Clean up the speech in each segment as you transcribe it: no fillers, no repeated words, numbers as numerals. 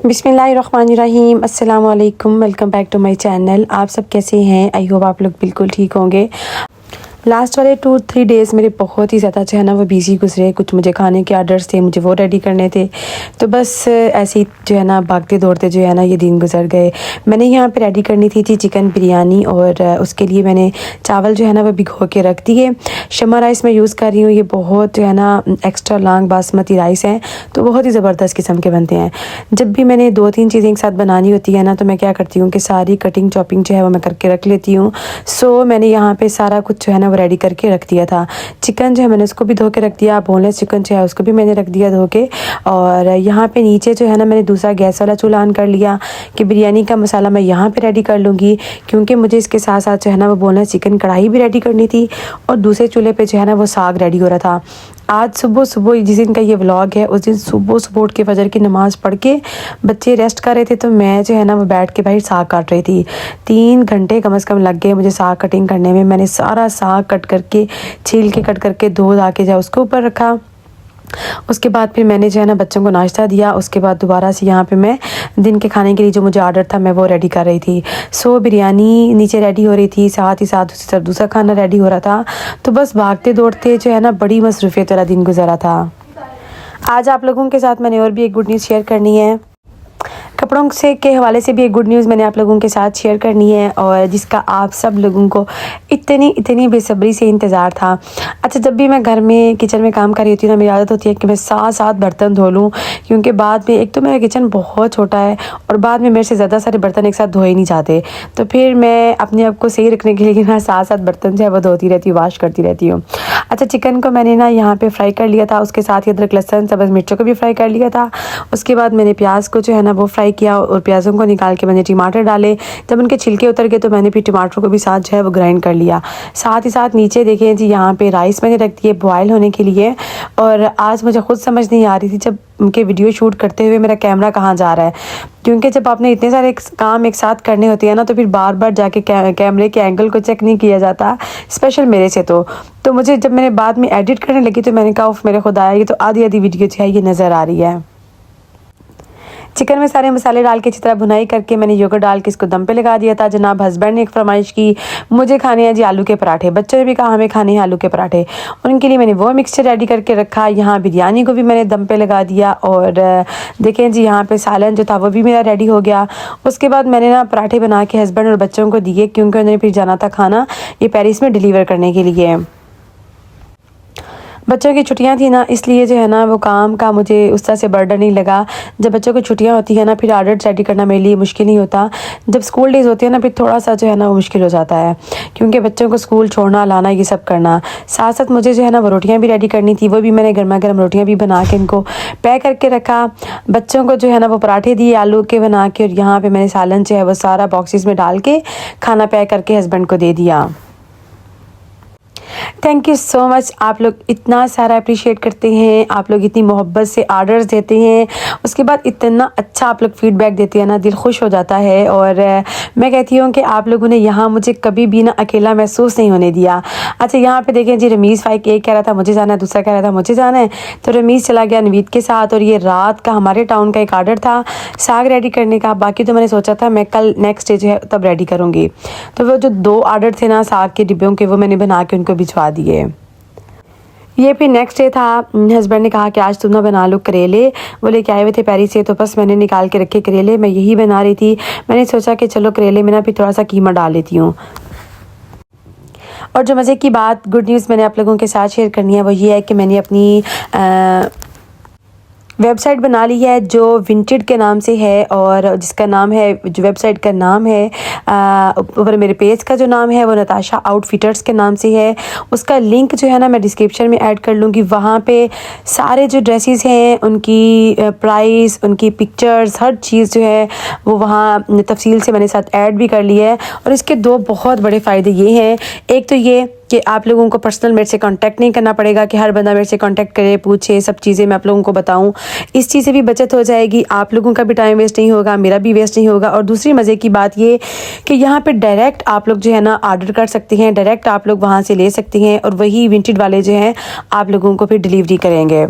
बिस्मिल्लाहिर्रहमानिर्रहीम अस्सलाम वालेकुम। Welcome back to my channel. आप सब कैसे हैं? आई होप आप लोग बिल्कुल ठीक होंगे। लास्ट वाले 2-3 डेज़ मेरे बहुत ही ज़्यादा जो है ना वो बिज़ी गुजरे। कुछ मुझे खाने के आर्डर्स थे, मुझे वो रेडी करने थे, तो बस ऐसे ही जो है ना भागते दौड़ते जो है ना ये दिन गुजर गए। मैंने यहाँ पे रेडी करनी थी चिकन बिरयानी, और उसके लिए मैंने चावल जो है ना वो भिगो के रख दिए। शमा राइस मैं यूज़ कर रही हूँ, ये बहुत जो है ना एक्स्ट्रा लॉन्ग बासमती राइस हैं, तो बहुत ही ज़बरदस्त किस्म के बनते हैं। जब भी मैंने 2-3 चीज़ें एक साथ बनानी होती है ना, तो मैं क्या करती हूँ कि सारी कटिंग चॉपिंग जो है वो मैं करके रख लेती हूँ। सो मैंने यहाँ पे सारा कुछ जो है ना वो रेडी करके रख दिया था। चिकन जो है मैंने उसको भी धो के रख दिया, बोनलेस चिकन जो है उसको भी मैंने रख दिया धो के। और यहाँ पे नीचे जो है ना मैंने दूसरा गैस वाला चूल्हा ऑन कर लिया कि बिरयानी का मसाला मैं यहाँ पे रेडी कर लूँगी, क्योंकि मुझे इसके साथ साथ जो है ना वो बोनलेस चिकन कढ़ाई भी रेडी करनी थी, और दूसरे चूल्हे पे जो है ना वो साग रेडी हो रहा था। आज सुबह सुबह जिस दिन का ये व्लॉग है, उस दिन सुबह सुबह उठ के फजर की नमाज़ पढ़ के बच्चे रेस्ट कर रहे थे, तो मैं जो है ना वो बैठ के भाई साग काट रही थी। 3 घंटे कम से कम लग गए मुझे साग कटिंग करने में। मैंने सारा साग कट करके छील के कट करके धो धा के जो उसके ऊपर रखा। उसके बाद फिर मैंने जो है ना बच्चों को नाश्ता दिया। उसके बाद दोबारा से यहाँ पे मैं दिन के खाने के लिए जो मुझे ऑर्डर था मैं वो रेडी कर रही थी। सो बिरयानी नीचे रेडी हो रही थी, साथ ही साथ उसी तरह दूसरा खाना रेडी हो रहा था। तो बस भागते दौड़ते जो है ना बड़ी मसरूफियत वाला दिन गुजरा था। आज आप लोगों के साथ मैंने और भी एक गुड न्यूज़ शेयर करनी है। कपड़ों से के हवाले से भी एक गुड न्यूज़ मैंने आप लोगों के साथ शेयर करनी है, और जिसका आप सब लोगों को इतनी बेसब्री से इंतज़ार था। अच्छा, जब भी मैं घर में किचन में काम कर रही होती हूँ ना, मेरी आदत होती है कि मैं साथ बर्तन धो लूँ, क्योंकि बाद में एक तो मेरा किचन बहुत छोटा है, और बाद में मेरे से ज़्यादा सारे बर्तन एक साथ धोए नहीं जाते। तो फिर मैं अपने आप को सही रखने के लिए ना साथ बर्तन जो है वो धोती रहती हूँ, वाश करती रहती हूँ। अच्छा, चिकन को मैंने ना यहाँ पे फ्राई कर लिया था, उसके साथ ही अदरक लहसुन सब्ज़ मिर्चों को भी फ्राई कर लिया था। उसके बाद मैंने प्याज को जो है ना वो फ्राई किया, और प्याज़ों को निकाल के मैंने टमाटर डाले। जब उनके छिलके उतर गए तो मैंने फिर टमाटर को भी साथ जो है वो ग्राइंड कर लिया। साथ ही साथ नीचे देखें जी, यहाँ पे राइस मैंने रख दिए बॉयल होने के लिए। और आज मुझे खुद समझ नहीं आ रही थी जब उनके वीडियो शूट करते हुए मेरा कैमरा कहाँ जा रहा है, क्योंकि जब आपने इतने सारे काम एक साथ करने होते हैं ना, तो फिर बार बार जाके कैमरे के एंगल को चेक नहीं किया जाता, स्पेशल मेरे से। तो मुझे जब मैंने बाद में एडिट करने लगी तो मैंने कहा उफ मेरे खुदा, ये तो आधी वीडियो जो है ये नज़र आ रही है। चिकन में सारे मसाले डाल के अच्छी तरह भुनाई करके मैंने योगर्ट डाल के इसको दम पे लगा दिया था। जनाब हस्बैंड ने एक फरमाइश की, मुझे खाने हैं जी आलू के पराठे। बच्चों ने भी कहा हमें खाने हैं आलू के पराठे, उनके लिए मैंने वो मिक्सचर रेडी करके रखा। यहाँ बिरयानी को भी मैंने दम पे लगा दिया, और देखें जी यहाँ पे सालन जो था वो भी मेरा रेडी हो गया। उसके बाद मैंने ना पराठे बना के हस्बैंड और बच्चों को दिए, क्योंकि उन्होंने फिर जाना था खाना ये पेरिस में डिलीवर करने के लिए। बच्चों की छुट्टियां थी ना, इसलिए जो है ना वो काम का मुझे उस तरह से बर्डन नहीं लगा। जब बच्चों की छुट्टियां होती है ना, फिर ऑर्डर रेडी करना मेरे लिए मुश्किल नहीं होता। जब स्कूल डेज़ होती है ना, फिर थोड़ा सा जो है ना वो मुश्किल हो जाता है, क्योंकि बच्चों को स्कूल छोड़ना लाना ये सब करना। साथ साथ मुझे जो है ना वो रोटियाँ भी रेडी करनी थी, वो भी मैंने गर्मा गर्म रोटियाँ भी बना के इनको पैक करके रखा। बच्चों को जो है ना वो पराठे दिए आलू के बना के, और यहाँ पर मैंने सालन जो है वो सारा बॉक्सेस में डाल के खाना पैक करके हस्बैंड को दे दिया। Thank you so much. आप लोग इतना सारा अप्रिशिएट करते हैं, आप लोग इतनी मोहब्बत से आर्डर्स देते हैं, उसके बाद इतना अच्छा आप लोग फीडबैक देते हैं ना, दिल खुश हो जाता है। और मैं कहती हूँ कि आप लोगों ने यहाँ मुझे कभी भी ना अकेला महसूस नहीं होने दिया। अच्छा, यहाँ पे देखें जी, रमीज़ भाई एक कह रहा था मुझे जाना है, दूसरा कह रहा था मुझे जाना है, तो रमीज़ चला गया नवीद के साथ। और ये रात का हमारे टाउन का एक आर्डर था साग रेडी करने का, बाकी तो मैंने सोचा था मैं कल नेक्स्ट डे जो है तब रेडी करूँगी। तो वो जो 2 आर्डर थे ना साग के डिब्बों के, वो मैंने बना के उनको भिजवा दिए। ये फिर नेक्स्ट डे था, हस्बैंड ने कहा कि आज तुम ना बना लो करेले, वो लेके आए हुए थे पेरिस से, तो बस मैंने निकाल के रखे करेले। मैं यही बना रही थी, मैंने सोचा कि चलो करेले में ना फिर थोड़ा सा कीमा डाल लेती हूँ। और जो मज़े की बात, गुड न्यूज़ मैंने आप लोगों के साथ शेयर करनी है, वो ये है कि मैंने अपनी वेबसाइट बना ली है जो विंटेड के नाम से है, और जिसका नाम है, जो वेबसाइट का नाम है, ऊपर मेरे पेज का जो नाम है वो नताशा आउटफिटर्स के नाम से है। उसका लिंक जो है ना मैं डिस्क्रिप्शन में ऐड कर लूँगी। वहाँ पे सारे जो ड्रेसेस हैं उनकी प्राइस, उनकी पिक्चर्स, हर चीज़ जो है वो वहाँ तफसील से मैंने साथ ऐड भी कर ली है। और इसके 2 बहुत बड़े फ़ायदे ये हैं, एक तो ये कि आप लोगों को पर्सनल मेरे से कांटेक्ट नहीं करना पड़ेगा कि हर बंदा मेरे से कांटेक्ट करे, पूछे, सब चीज़ें मैं आप लोगों को बताऊं। इस चीज़ से भी बचत हो जाएगी, आप लोगों का भी टाइम वेस्ट नहीं होगा, मेरा भी वेस्ट नहीं होगा। और दूसरी मज़े की बात ये कि यहाँ पे डायरेक्ट आप लोग जो है ना ऑर्डर कर सकते हैं, डायरेक्ट आप लोग वहाँ से ले सकते हैं, और वही विंटेड वाले जो हैं आप लोगों को फिर डिलीवरी करेंगे।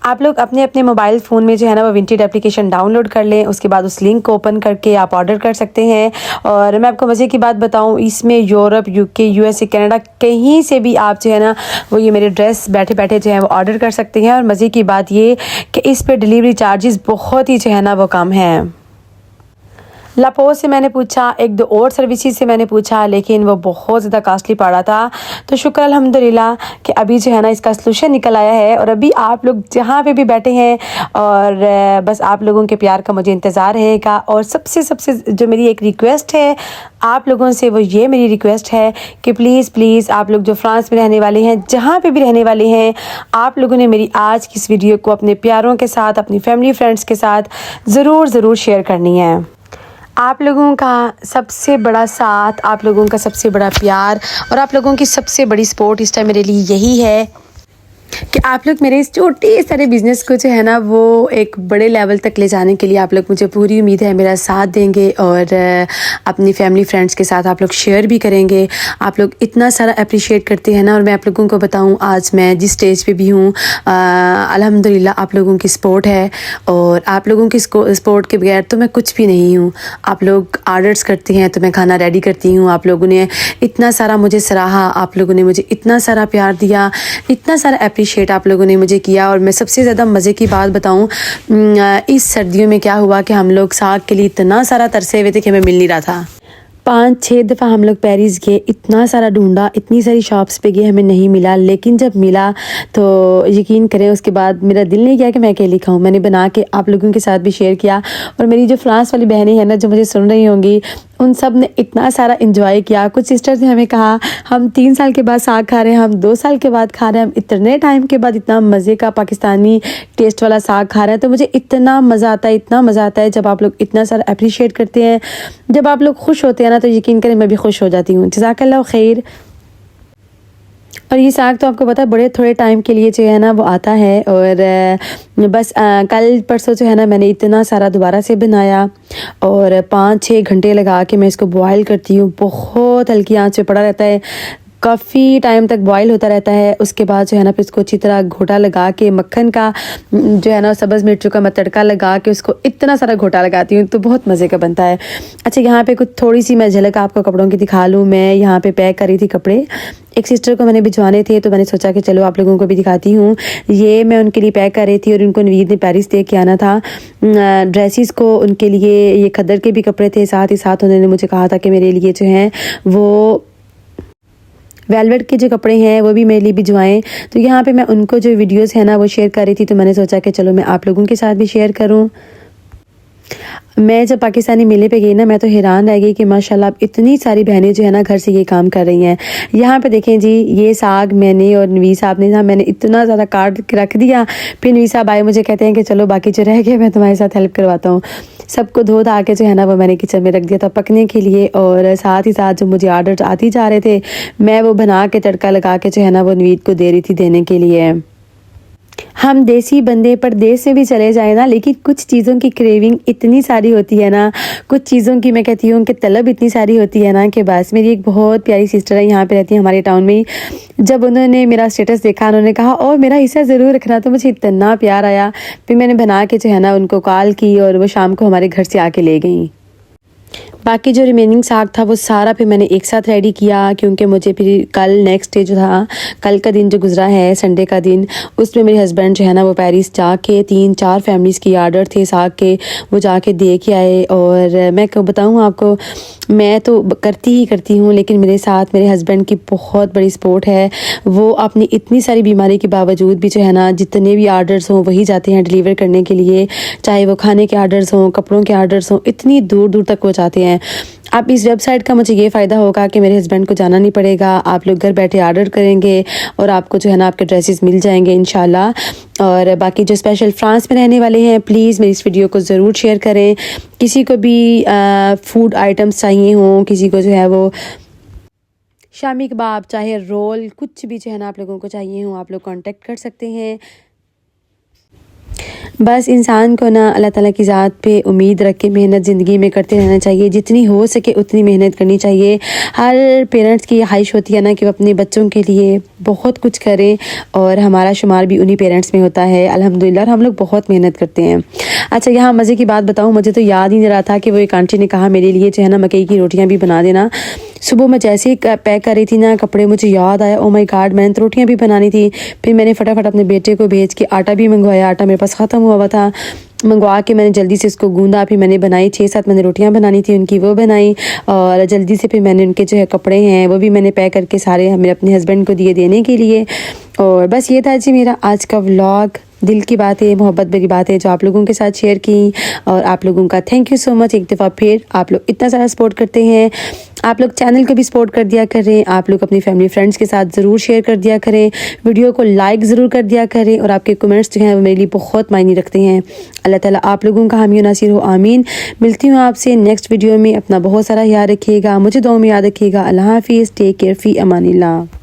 आप लोग अपने अपने मोबाइल फ़ोन में जो है ना वो विंटेड एप्लीकेशन डाउनलोड कर लें, उसके बाद उस लिंक को ओपन करके आप ऑर्डर कर सकते हैं। और मैं आपको मज़े की बात बताऊं, इसमें यूरोप, यूके, यूएसए, कनाडा कहीं से भी आप जो है ना वो ये मेरे ड्रेस बैठे बैठे जो है वो ऑर्डर कर सकते हैं। और मज़े की बात ये कि इस पर डिलीवरी चार्जेस बहुत ही जो है ना वो कम हैं। लापोज से मैंने पूछा, एक दो और सर्विसेज से मैंने पूछा, लेकिन वो बहुत ज़्यादा कास्टली पड़ रहा था। तो शुक्र अल्हम्दुलिल्लाह कि अभी जो है ना इसका सलूशन निकल आया है। और अभी आप लोग जहाँ पे भी बैठे हैं और बस आप लोगों के प्यार का मुझे इंतज़ार रहेगा। और सबसे सबसे जो मेरी एक रिक्वेस्ट है आप लोगों से, वो ये मेरी रिक्वेस्ट है कि प्लीज़ प्लीज़ आप लोग जो फ्रांस में रहने वाले हैं, जहाँ पे भी रहने वाले हैं, आप लोगों ने मेरी आज की इस वीडियो को अपने प्यारों के साथ, अपनी फैमिली फ्रेंड्स के साथ ज़रूर शेयर करनी है। आप लोगों का सबसे बड़ा साथ, आप लोगों का सबसे बड़ा प्यार और आप लोगों की सबसे बड़ी सपोर्ट इस टाइम मेरे लिए यही है कि आप लोग मेरे इस छोटे सारे बिज़नेस को जो है ना वो एक बड़े लेवल तक ले जाने के लिए आप लोग, मुझे पूरी उम्मीद है, मेरा साथ देंगे और अपनी फैमिली फ्रेंड्स के साथ आप लोग शेयर भी करेंगे। आप लोग इतना सारा अप्रिशिएट करते हैं ना। और मैं आप लोगों को बताऊं, आज मैं जिस स्टेज पे भी हूँ अल्हम्दुलिल्लाह आप लोगों की सपोर्ट है। और आप लोगों की सपोर्ट के बगैर तो मैं कुछ भी नहीं हूँ। आप लोग आर्डर्स करते हैं तो मैं खाना रेडी करती हूँ। आप लोगों ने इतना सारा मुझे सराहा, आप लोगों ने मुझे इतना सारा प्यार दिया, इतना सारा अप्रिशिएट आप लोगों ने मुझे किया। और मैं सबसे ज़्यादा मज़े की बात बताऊं, इस सर्दियों में क्या हुआ कि हम लोग साग के लिए इतना सारा तरसे हुए थे कि हमें मिल नहीं रहा था। 5-6 दफ़ा हम लोग पेरिस गए, इतना सारा ढूंढा, इतनी सारी शॉप्स पे गए, हमें नहीं मिला। लेकिन जब मिला तो यकीन करें उसके बाद मेरा दिल नहीं किया कि मैं अकेली खाऊं। मैंने बना के आप लोगों के साथ भी शेयर किया। और मेरी जो फ्रांस वाली बहनें हैं ना जो मुझे सुन रही होंगी, उन सब ने इतना सारा इंजॉय किया। कुछ सिस्टर्स ने हमें कहा हम 3 साल के बाद साग खा रहे हैं, हम 2 साल के बाद खा रहे हैं, हम इतने टाइम के बाद इतना मज़े का पाकिस्तानी टेस्ट वाला साग खा रहे हैं। तो मुझे इतना मज़ा आता है, इतना मज़ा आता है जब आप लोग इतना सारा अप्रिशिएट करते हैं, जब आप लोग खुश होते हैं ना, तो यकीन करें मैं भी खुश हो जाती हूँ। जज़ाकल्लाह खैर। और ये साग तो आपको पता है बड़े थोड़े टाइम के लिए जो है ना वो आता है। और बस कल परसों जो है ना मैंने इतना सारा दोबारा से बनाया और 5-6 घंटे लगा के मैं इसको बॉयल करती हूँ। बहुत हल्की आंच पे पड़ा रहता है, काफ़ी टाइम तक बॉयल होता रहता है। उसके बाद जो है ना फिर इसको अच्छी तरह घोटा लगा के, मक्खन का जो है ना सब्ज़ मिर्चों का मैं तड़का लगा के उसको इतना सारा घोटा लगाती हूँ, तो बहुत मज़े का बनता है। अच्छा, यहाँ पे कुछ थोड़ी सी मैं झलक आपको कपड़ों की दिखा लूँ। मैं यहाँ पे पैक करी थी कपड़े, एक सिस्टर को मैंने भिजवाने थे, तो मैंने सोचा कि चलो आप लोगों को भी दिखाती हूँ। ये मैं उनके लिए पैक कर रही थी और उनको नवीद ने पेरिस दे के आना था ड्रेसेस को। उनके लिए ये खद्दर के भी कपड़े थे, साथ ही साथ उन्होंने मुझे कहा था कि मेरे लिए जो हैं वो वेलवेट के जो कपड़े हैं वो भी मेरे लिए भिजवाएं। तो यहाँ पे मैं उनको जो वीडियोस है ना वो शेयर कर रही थी, तो मैंने सोचा कि चलो मैं आप लोगों के साथ भी शेयर करूँ। मैं जब पाकिस्तानी मेले पे गई ना, मैं तो हैरान रह गई कि माशाल्लाह इतनी सारी बहनें जो है ना घर से ये काम कर रही हैं। यहाँ पे देखें जी, ये साग मैंने और नवीस साहब ने, मैंने इतना ज़्यादा काट के रख दिया। फिर नवीस साहब आए, मुझे कहते हैं कि चलो बाकी जो रह गए मैं तुम्हारे साथ हेल्प करवाता हूँ। सबको धो धा के जो है ना वो मैंने किचन में रख दिया था पकने के लिए। और साथ ही साथ जो मुझे आर्डर आती जा रहे थे, मैं वो बना के तड़का लगा के जो है ना वो नवीद को दे रही थी देने के लिए। हम देसी बंदे परदेस में भी चले जाए ना, लेकिन कुछ चीज़ों की क्रेविंग इतनी सारी होती है ना, कुछ चीज़ों की मैं कहती हूँ कि तलब इतनी सारी होती है ना कि बस। मेरी एक बहुत प्यारी सिस्टर है, यहाँ पे रहती है हमारे टाउन में ही। जब उन्होंने मेरा स्टेटस देखा, उन्होंने कहा और मेरा हिस्सा ज़रूर रखना, तो मुझे इतना प्यार आया। फिर मैंने बना के जो है ना उनको कॉल की और वो शाम को हमारे घर से आके ले गई। बाकी जो रिमेनिंग साग था वो सारा फिर मैंने एक साथ रेडी किया, क्योंकि मुझे फिर कल नेक्स्ट डे जो था, कल का दिन जो गुजरा है संडे का दिन, उसमें मेरे हस्बैंड जो है ना वो पेरिस जाके 3-4 फैमिलीज़ की आर्डर थे साग के, वो जाके दे के आए। और मैं क्यों बताऊँ आपको, मैं तो करती हूँ, लेकिन मेरे साथ मेरे हस्बैंड की बहुत बड़ी सपोर्ट है। वो अपनी इतनी सारी बीमारी के बावजूद भी जो है ना जितने भी आर्डर्स हों वही जाते हैं डिलीवर करने के लिए, चाहे वो खाने के आर्डर्स हों, कपड़ों के आर्डर्स हों, इतनी दूर दूर तक वो जाते हैं। अब इस वेबसाइट का मुझे ये फ़ायदा होगा कि मेरे हस्बैंड को जाना नहीं पड़ेगा, आप लोग घर बैठे आर्डर करेंगे और आपको जो है ना आपके ड्रेसेस मिल जाएंगे इंशाल्लाह। और बाकी जो स्पेशल फ्रांस में रहने वाले हैं, प्लीज़ मेरी इस वीडियो को ज़रूर शेयर करें। किसी को भी फूड आइटम्स चाहिए हों, किसी को जो है वो शामी कबाब, चाहे रोल, कुछ भी जो है ना आप लोगों को चाहिए हो, आप लोग कांटेक्ट कर सकते हैं। बस इंसान को ना अल्लाह ताला की ज़ात पे उम्मीद रख के मेहनत ज़िंदगी में करते रहना चाहिए। जितनी हो सके उतनी मेहनत करनी चाहिए। हर पेरेंट्स की ख्वाहिश होती है ना कि वो अपने बच्चों के लिए बहुत कुछ करें, और हमारा शुमार भी उन्हीं पेरेंट्स में होता है अल्हम्दुलिल्लाह, और हम लोग बहुत मेहनत करते हैं। अच्छा, यहाँ मज़े की बात बताऊँ, मुझे तो याद ही नहीं रहा था कि वो एक आंटी ने कहा मेरे लिए जो है ना मकई की रोटियाँ भी बना देना। सुबह मैं जैसे ही पैक कर रही थी ना कपड़े, मुझे याद आया, ओ माय गॉड, मैंने तो रोटियाँ भी बनानी थी। फिर मैंने फटाफट अपने बेटे को भेज के आटा भी मंगवाया। आटा मेरे पास ख़त्म हुआ था, मंगवा के मैंने जल्दी से इसको गूंदा। फिर मैंने बनाई 6-7 मैंने रोटियां बनानी थी उनकी, वो बनाई, और जल्दी से फिर मैंने उनके जो है कपड़े हैं वो भी मैंने पैक करके सारे मेरे अपने हस्बैंड को दिए देने के लिए। और बस ये था जी मेरा आज का व्लॉग। दिल की बात है, मोहब्बत भरी बात है जो आप लोगों के साथ शेयर की, और आप लोगों का थैंक यू सो मच। एक दफ़ा फिर आप लोग इतना सारा सपोर्ट करते हैं, आप लोग चैनल को भी सपोर्ट कर दिया करें, आप लोग अपनी फैमिली फ्रेंड्स के साथ ज़रूर शेयर कर दिया करें, वीडियो को लाइक ज़रूर कर दिया करें, और आपके कमेंट्स जो हैं वो मेरे लिए बहुत मायने रखते हैं। अल्लाह ताला आप लोगों का हामी नासिर हो, आमीन। मिलती हूँ आपसे नेक्स्ट वीडियो में। अपना बहुत सारा ख्याल रखिएगा, मुझे दुआ में याद रखिएगा। अल्लाह हाफिज़, टेक केयर, फ़ी अमानिल्लाह।